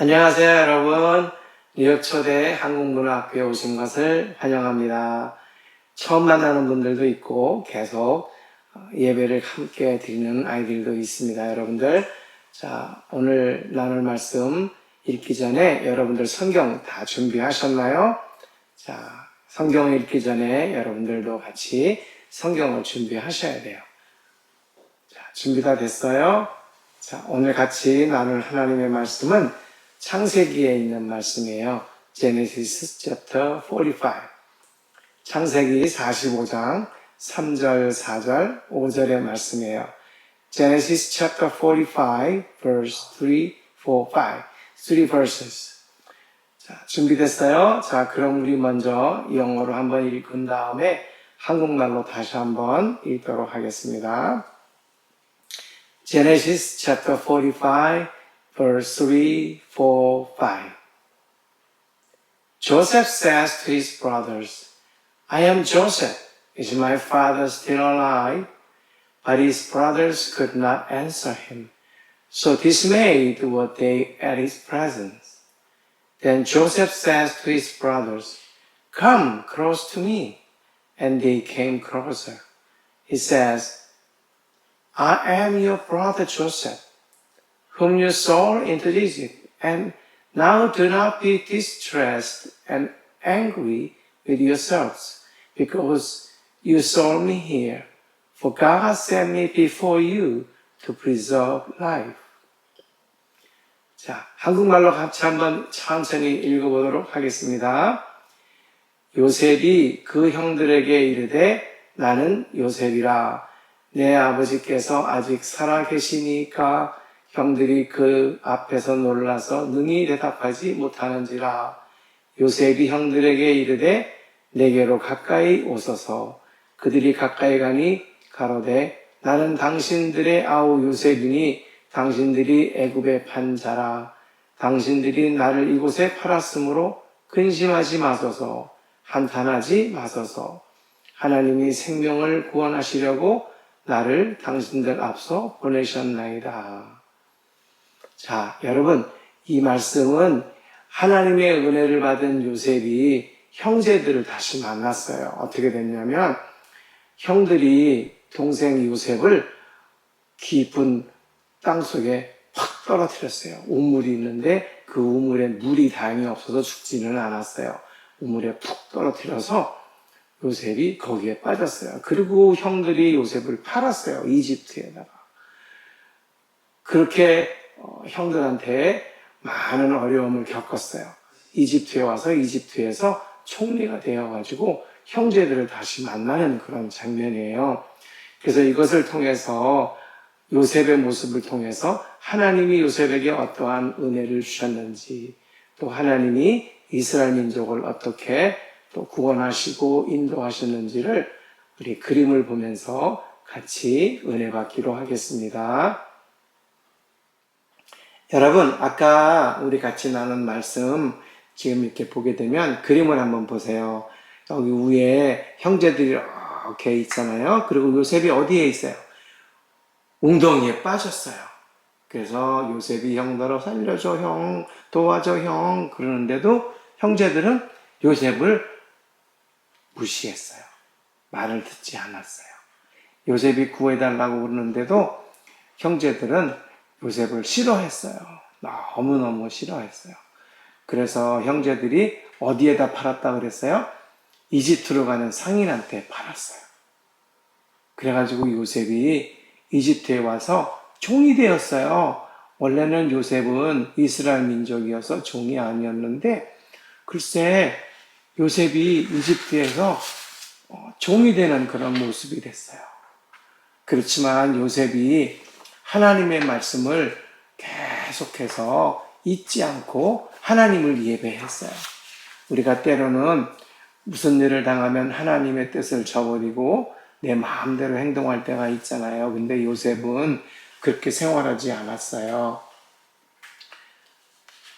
안녕하세요, 여러분. 뉴욕 초대 한국문화학교에 오신 것을 환영합니다. 처음 만나는 분들도 있고 계속 예배를 함께 드리는 아이들도 있습니다, 여러분들. 자, 오늘 나눌 말씀 읽기 전에 여러분들 성경 다 준비하셨나요? 자, 성경 읽기 전에 여러분들도 같이 성경을 준비하셔야 돼요. 자, 준비 다 됐어요? 자, 오늘 같이 나눌 하나님의 말씀은 창세기에 있는 말씀이에요. Genesis chapter 45. 창세기 45장 3절, 4절, 5절의 말씀이에요. Genesis chapter 45, verse 3, 4, 5. 3 verses. 자, 준비됐어요? 자, 그럼 우리 먼저 영어로 한번 읽은 다음에 한국말로 다시 한번 읽도록 하겠습니다. Genesis chapter 45, verse 3, 4, 5. Joseph says to his brothers, I am Joseph. Is my father still alive? But his brothers could not answer him. So dismayed were they at his presence. Then Joseph says to his brothers, Come close to me. And they came closer. He says, I am your brother Joseph, whom you sold into Egypt, and now do not be distressed and angry with yourselves, because you sold me here, for God sent me before you to preserve life. 자, 한국말로 같이 한번 천천히 읽어보도록 하겠습니다. 요셉이 그 형들에게 이르되 나는 요셉이라. 내 아버지께서 아직 살아계시니까 형들이 그 앞에서 놀라서 능히 대답하지 못하는지라. 요셉이 형들에게 이르되 내게로 가까이 오소서. 그들이 가까이 가니 가로되 나는 당신들의 아우 요셉이니 당신들이 애굽에 판 자라. 당신들이 나를 이곳에 팔았으므로 근심하지 마소서. 한탄하지 마소서. 하나님이 생명을 구원하시려고 나를 당신들 앞서 보내셨나이다. 자, 여러분, 이 말씀은 하나님의 은혜를 받은 요셉이 형제들을 다시 만났어요. 어떻게 됐냐면 형들이 동생 요셉을 깊은 땅속에 확 떨어뜨렸어요. 우물이 있는데 그 우물에 물이 다행히 없어서 죽지는 않았어요. 우물에 푹 떨어뜨려서 요셉이 거기에 빠졌어요. 그리고 형들이 요셉을 팔았어요. 이집트에다가. 그렇게 형들한테 많은 어려움을 겪었어요. 이집트에 와서 이집트에서 총리가 되어가지고 형제들을 다시 만나는 그런 장면이에요. 그래서 이것을 통해서 요셉의 모습을 통해서 하나님이 요셉에게 어떠한 은혜를 주셨는지, 또 하나님이 이스라엘 민족을 어떻게 또 구원하시고 인도하셨는지를 우리 그림을 보면서 같이 은혜 받기로 하겠습니다. 여러분, 아까 우리 같이 나눈 말씀 지금 이렇게 보게 되면 그림을 한번 보세요. 여기 위에 형제들이 이렇게 있잖아요. 그리고 요셉이 어디에 있어요? 웅덩이에 빠졌어요. 그래서 요셉이 형들아 살려줘 형, 도와줘 형 그러는데도 형제들은 요셉을 무시했어요. 말을 듣지 않았어요. 요셉이 구해달라고 그러는데도 형제들은 요셉을 싫어했어요. 너무너무 싫어했어요. 그래서 형제들이 어디에다 팔았다 그랬어요? 이집트로 가는 상인한테 팔았어요. 그래가지고 요셉이 이집트에 와서 종이 되었어요. 원래는 요셉은 이스라엘 민족이어서 종이 아니었는데 글쎄 요셉이 이집트에서 종이 되는 그런 모습이 됐어요. 그렇지만 요셉이 하나님의 말씀을 계속해서 잊지 않고 하나님을 예배했어요. 우리가 때로는 무슨 일을 당하면 하나님의 뜻을 저버리고 내 마음대로 행동할 때가 있잖아요. 근데 요셉은 그렇게 생활하지 않았어요.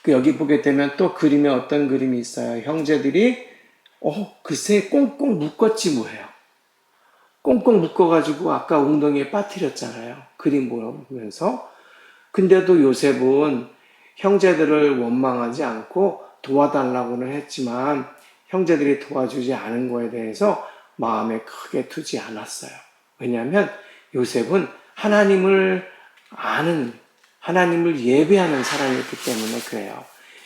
여기 보게 되면 또 그림에 어떤 그림이 있어요. 형제들이 글쎄 꽁꽁 묶었지 뭐예요. 꽁꽁 묶어가지고 아까 웅덩이에 빠뜨렸잖아요. 그림 보면서. 근데도 요셉은 형제들을 원망하지 않고 도와달라고는 했지만 형제들이 도와주지 않은 거에 대해서 마음에 크게 두지 않았어요. 왜냐하면 요셉은 하나님을 아는, 하나님을 예배하는 사람이었기 때문에 그래요.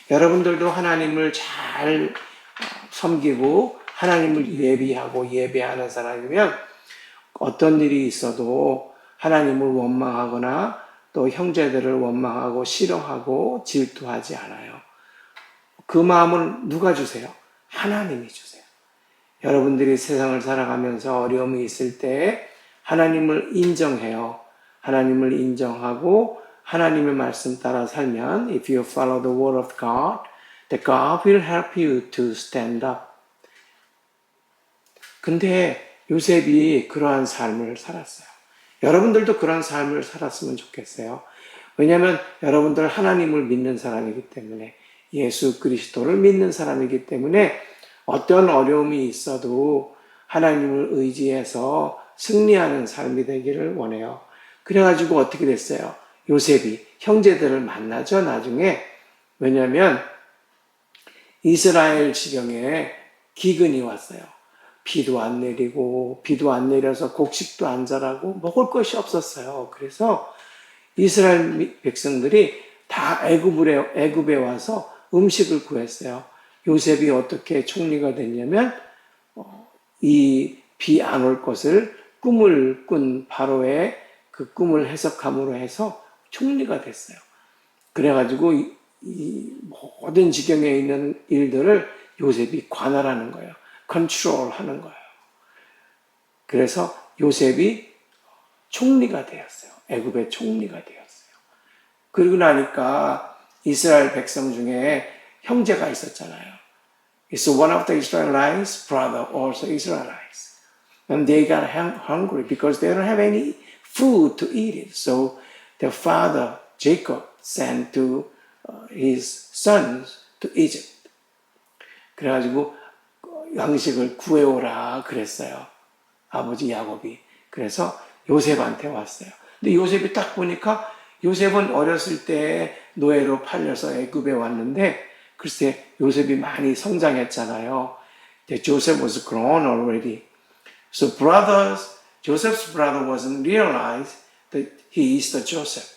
여러분들도 하나님을 잘 섬기고 하나님을 예비하고 예배하는 사람이면 어떤 일이 있어도 하나님을 원망하거나 또 형제들을 원망하고 싫어하고 질투하지 않아요. 그 마음을 누가 주세요? 하나님이 주세요. 여러분들이 세상을 살아가면서 어려움이 있을 때 하나님을 인정해요. 하나님을 인정하고 하나님의 말씀 따라 살면 if you follow the word of God, that God will help you to stand up. 근데 요셉이 그러한 삶을 살았어요. 여러분들도 그러한 삶을 살았으면 좋겠어요. 왜냐하면 여러분들 하나님을 믿는 사람이기 때문에 예수 그리스도를 믿는 사람이기 때문에 어떤 어려움이 있어도 하나님을 의지해서 승리하는 삶이 되기를 원해요. 그래가지고 어떻게 됐어요? 요셉이 형제들을 만나죠, 나중에. 왜냐하면 이스라엘 지경에 기근이 왔어요. 비도 안 내리고 비도 안 내려서 곡식도 안 자라고 먹을 것이 없었어요. 그래서 이스라엘 백성들이 다 애굽에 와서 음식을 구했어요. 요셉이 어떻게 총리가 됐냐면 이 비 안 올 것을 꿈을 꾼 바로의 그 꿈을 해석함으로 해서 총리가 됐어요. 그래가지고 이 모든 지경에 있는 일들을 요셉이 관할하는 거예요. 컨트롤하는 거예요. 그래서 요셉이 총리가 되었어요. 애굽의 총리가 되었어요. 그리고 나니까 이스라엘 백성 중에 형제가 있었잖아요. So one of the Israelites' brother also Israelites. And they got hungry because they don't have any food to eat it. So their father Jacob sent to his sons to Egypt. 그래가지고 양식을 구해오라 그랬어요. 아버지 야곱이. 그래서 요셉한테 왔어요. 근데 요셉이 딱 보니까 요셉은 어렸을 때 노예로 팔려서 애굽에 왔는데 글쎄 요셉이 많이 성장했잖아요. Joseph was grown already. So Joseph's brother wasn't realized that he is the Joseph.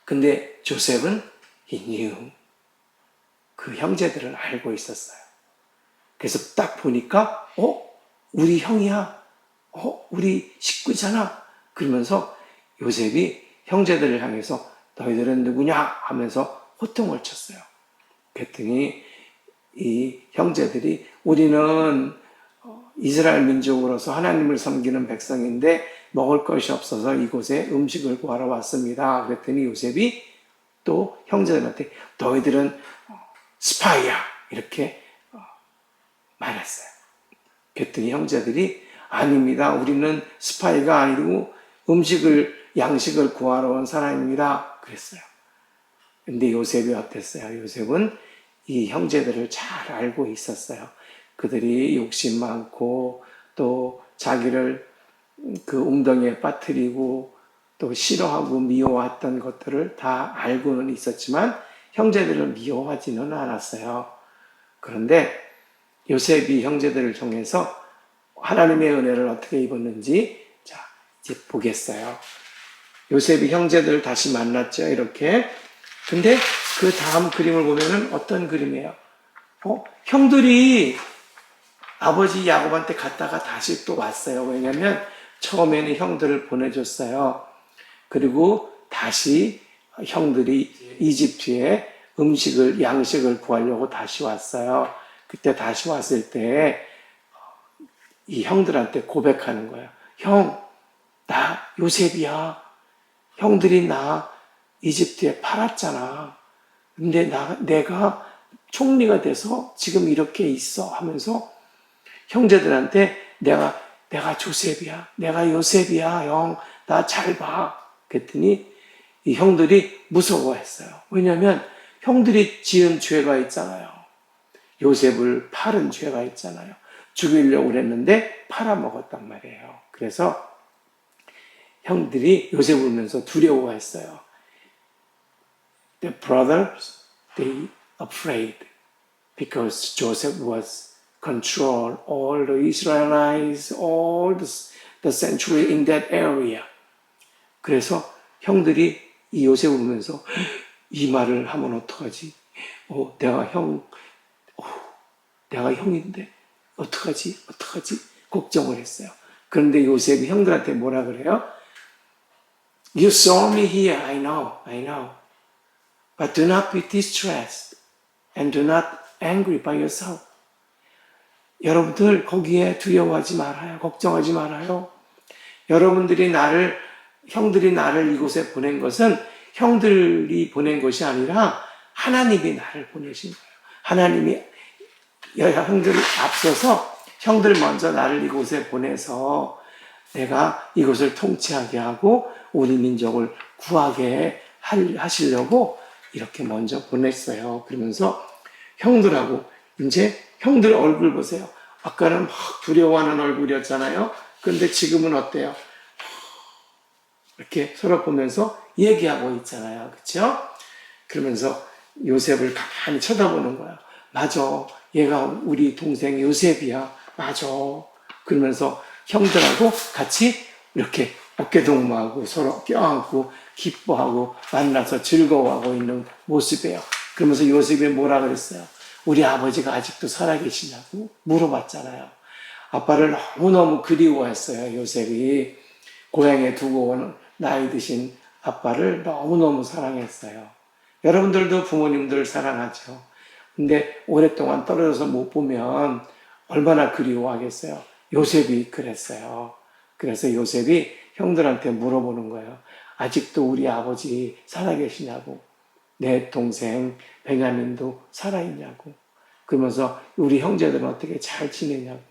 근데 조셉은 he knew. 그 형제들을 알고 있었어요. 그래서 딱 보니까 우리 형이야. 우리 식구잖아. 그러면서 요셉이 형제들을 향해서 너희들은 누구냐 하면서 호통을 쳤어요. 그랬더니 이 형제들이 우리는 이스라엘 민족으로서 하나님을 섬기는 백성인데 먹을 것이 없어서 이곳에 음식을 구하러 왔습니다. 그랬더니 요셉이 또 형제들한테 너희들은 스파이야 이렇게 말했어요. 그랬더니 형제들이 아닙니다. 우리는 스파이가 아니고 양식을 구하러 온 사람입니다. 그랬어요. 근데 요셉이 어땠어요? 요셉은 이 형제들을 잘 알고 있었어요. 그들이 욕심 많고 또 자기를 그 웅덩이에 빠뜨리고 또 싫어하고 미워했던 것들을 다 알고는 있었지만 형제들을 미워하지는 않았어요. 그런데 요셉이 형제들을 통해서 하나님의 은혜를 어떻게 입었는지 자 이제 보겠어요. 요셉이 형제들을 다시 만났죠. 이렇게. 근데 그 다음 그림을 보면은 어떤 그림이에요? 형들이 아버지 야곱한테 갔다가 다시 또 왔어요. 왜냐면 처음에는 형들을 보내줬어요. 그리고 다시 형들이 이집트에 양식을 구하려고 다시 왔어요. 그때 다시 왔을 때 이 형들한테 고백하는 거예요. 형, 나 요셉이야. 형들이 나 이집트에 팔았잖아. 근데 내가 총리가 돼서 지금 이렇게 있어 하면서 형제들한테 내가 조셉이야. 내가 요셉이야. 형, 나 잘 봐. 그랬더니 이 형들이 무서워했어요. 왜냐하면 형들이 지은 죄가 있잖아요. 요셉을 팔은 죄가 있잖아요. 죽이려고 그랬는데 팔아먹었단 말이에요. 그래서 형들이 요셉을 보면서 두려워했어요. the brothers, they afraid because Joseph was control all the Israelites, all the century in that area. 그래서 형들이 이 요셉을 보면서 이 말을 하면 어떡하지? 내가 형인데 어떡하지? 걱정을 했어요. 그런데 요셉이 형들한테 뭐라 그래요? You saw me here, I know. But do not be distressed and do not angry by yourself. 여러분들 거기에 두려워하지 말아요. 걱정하지 말아요. 형들이 나를 이곳에 보낸 것은 형들이 보낸 것이 아니라 하나님이 나를 보내신 거예요. 하나님이 형들을 앞서서 형들 먼저 나를 이곳에 보내서 내가 이곳을 통치하게 하고 우리 민족을 구하게 하시려고 이렇게 먼저 보냈어요. 그러면서 형들하고 이제 형들 얼굴 보세요. 아까는 막 두려워하는 얼굴이었잖아요. 그런데 지금은 어때요? 이렇게 서로 보면서 얘기하고 있잖아요. 그렇죠? 그러면서 요셉을 가만히 쳐다보는 거야. 맞아. 얘가 우리 동생 요셉이야. 맞아. 그러면서 형들하고 같이 이렇게 어깨동무하고 서로 껴안고 기뻐하고 만나서 즐거워하고 있는 모습이에요. 그러면서 요셉이 뭐라 그랬어요? 우리 아버지가 아직도 살아계시냐고 물어봤잖아요. 아빠를 너무너무 그리워했어요. 요셉이 고향에 두고 온 나이 드신 아빠를 너무너무 사랑했어요. 여러분들도 부모님들 사랑하죠. 근데 오랫동안 떨어져서 못 보면 얼마나 그리워하겠어요. 요셉이 그랬어요. 그래서 요셉이 형들한테 물어보는 거예요. 아직도 우리 아버지 살아계시냐고. 내 동생 베냐민도 살아있냐고. 그러면서 우리 형제들은 어떻게 잘 지내냐고.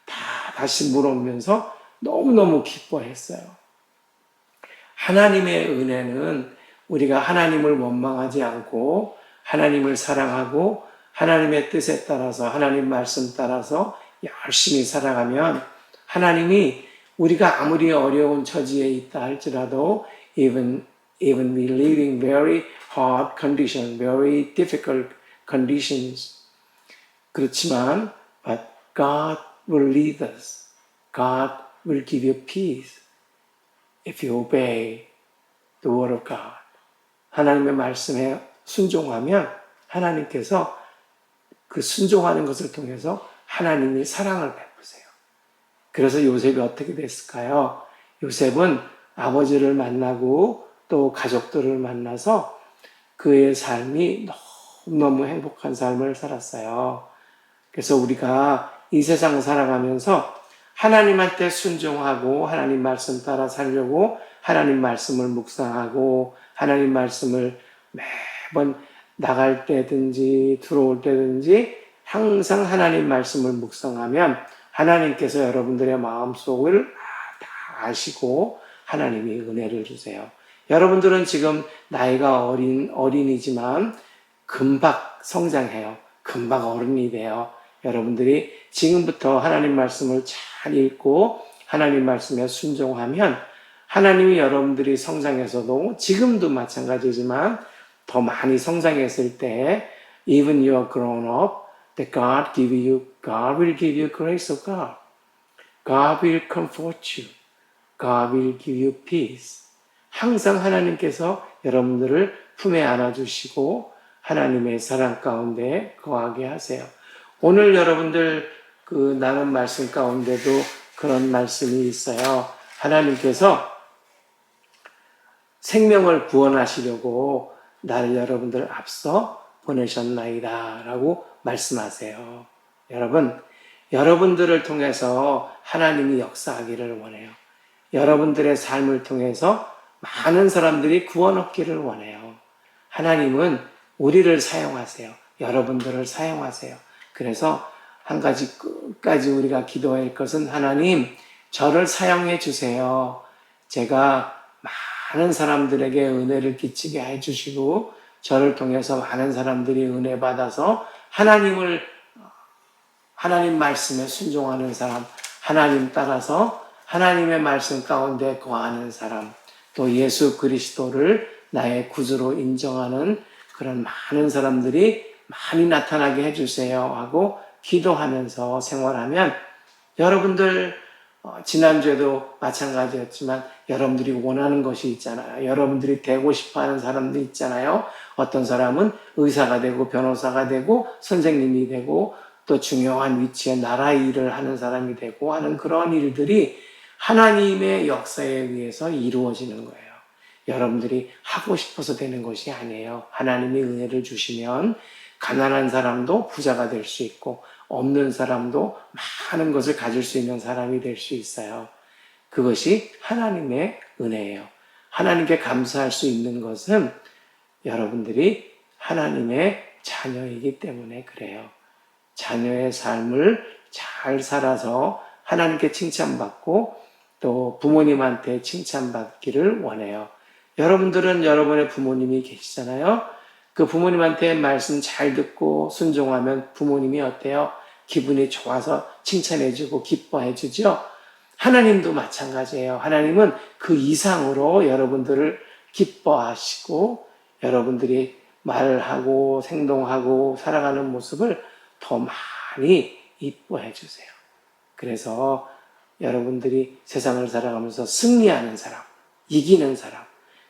다시 물어보면서 너무너무 기뻐했어요. 하나님의 은혜는 우리가 하나님을 원망하지 않고 하나님을 사랑하고 하나님의 뜻에 따라서 하나님 말씀 따라서 열심히 살아가면 하나님이 우리가 아무리 어려운 처지에 있다 할지라도 even we living very hard condition, very difficult conditions. 그렇지만 but God will lead us. God will give you peace if you obey the word of God. 하나님의 말씀에 순종하면 하나님께서 그 순종하는 것을 통해서 하나님이 사랑을 베푸세요. 그래서 요셉이 어떻게 됐을까요? 요셉은 아버지를 만나고 또 가족들을 만나서 그의 삶이 너무너무 행복한 삶을 살았어요. 그래서 우리가 이 세상 살아가면서 하나님한테 순종하고 하나님 말씀 따라 살려고 하나님 말씀을 묵상하고 하나님 말씀을 매번 나갈 때든지 들어올 때든지 항상 하나님 말씀을 묵상하면 하나님께서 여러분들의 마음속을 다 아시고 하나님이 은혜를 주세요. 여러분들은 지금 나이가 어린이지만 금방 성장해요. 금방 어른이 돼요. 여러분들이 지금부터 하나님 말씀을 잘 읽고 하나님 말씀에 순종하면 하나님이 여러분들이 성장해서도 지금도 마찬가지지만 더 많이 성장했을 때 even you are grown up, that God will give you grace of God. God will comfort you. God will give you peace. 항상 하나님께서 여러분들을 품에 안아주시고 하나님의 사랑 가운데 거하게 하세요. 오늘 여러분들 나눈 말씀 가운데도 그런 말씀이 있어요. 하나님께서 생명을 구원하시려고 나를 여러분들 앞서 보내셨나이다 라고 말씀하세요. 여러분, 여러분들을 통해서 하나님이 역사하기를 원해요. 여러분들의 삶을 통해서 많은 사람들이 구원 얻기를 원해요. 하나님은 우리를 사용하세요. 여러분들을 사용하세요. 그래서 한 가지 끝까지 우리가 기도해야 할 것은 하나님, 저를 사용해 주세요. 제가 많은 사람들에게 은혜를 끼치게 해주시고 저를 통해서 많은 사람들이 은혜 받아서 하나님 말씀에 순종하는 사람, 하나님 따라서 하나님의 말씀 가운데 거하는 사람, 또 예수 그리스도를 나의 구주로 인정하는 그런 많은 사람들이 많이 나타나게 해주세요 하고 기도하면서 생활하면 여러분들 지난주에도 마찬가지였지만 여러분들이 원하는 것이 있잖아요. 여러분들이 되고 싶어하는 사람도 있잖아요. 어떤 사람은 의사가 되고 변호사가 되고 선생님이 되고 또 중요한 위치에 나라 일을 하는 사람이 되고 하는 그런 일들이 하나님의 역사에 의해서 이루어지는 거예요. 여러분들이 하고 싶어서 되는 것이 아니에요. 하나님이 은혜를 주시면 가난한 사람도 부자가 될 수 있고 없는 사람도 많은 것을 가질 수 있는 사람이 될 수 있어요. 그것이 하나님의 은혜예요. 하나님께 감사할 수 있는 것은 여러분들이 하나님의 자녀이기 때문에 그래요. 자녀의 삶을 잘 살아서 하나님께 칭찬받고 또 부모님한테 칭찬받기를 원해요. 여러분들은 여러분의 부모님이 계시잖아요. 그 부모님한테 말씀 잘 듣고 순종하면 부모님이 어때요? 기분이 좋아서 칭찬해주고 기뻐해주죠? 하나님도 마찬가지예요. 하나님은 그 이상으로 여러분들을 기뻐하시고 여러분들이 말하고 행동하고 살아가는 모습을 더 많이 이뻐해 주세요. 그래서 여러분들이 세상을 살아가면서 승리하는 사람, 이기는 사람,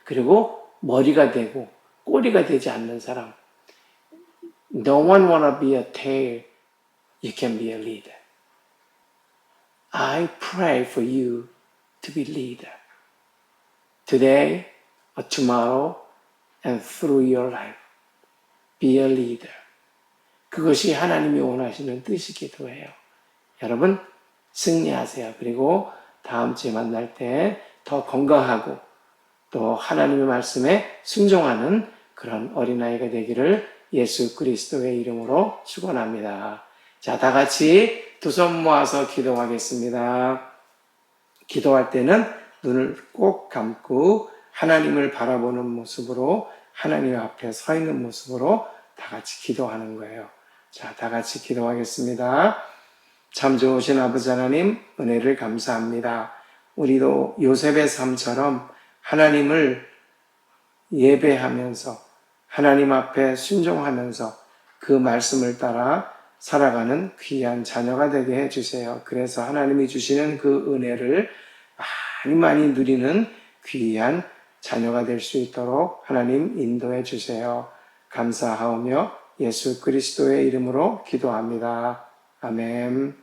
그리고 머리가 되고 꼬리가 되지 않는 사람. No one wanna be a tail. You can be a leader. I pray for you to be leader. Today or tomorrow and through your life. Be a leader. 그것이 하나님이 원하시는 뜻이기도 해요. 여러분 승리하세요. 그리고 다음 주에 만날 때 더 건강하고 또 하나님의 말씀에 순종하는 그런 어린아이가 되기를 예수 그리스도의 이름으로 축원합니다. 자, 다 같이 두 손 모아서 기도하겠습니다. 기도할 때는 눈을 꼭 감고 하나님을 바라보는 모습으로 하나님 앞에 서 있는 모습으로 다 같이 기도하는 거예요. 자, 다 같이 기도하겠습니다. 참 좋으신 아버지 하나님, 은혜를 감사합니다. 우리도 요셉의 삶처럼 하나님을 예배하면서 하나님 앞에 순종하면서 그 말씀을 따라 살아가는 귀한 자녀가 되게 해주세요. 그래서 하나님이 주시는 그 은혜를 많이 누리는 귀한 자녀가 될 수 있도록 하나님 인도해 주세요. 감사하오며 예수 그리스도의 이름으로 기도합니다. 아멘.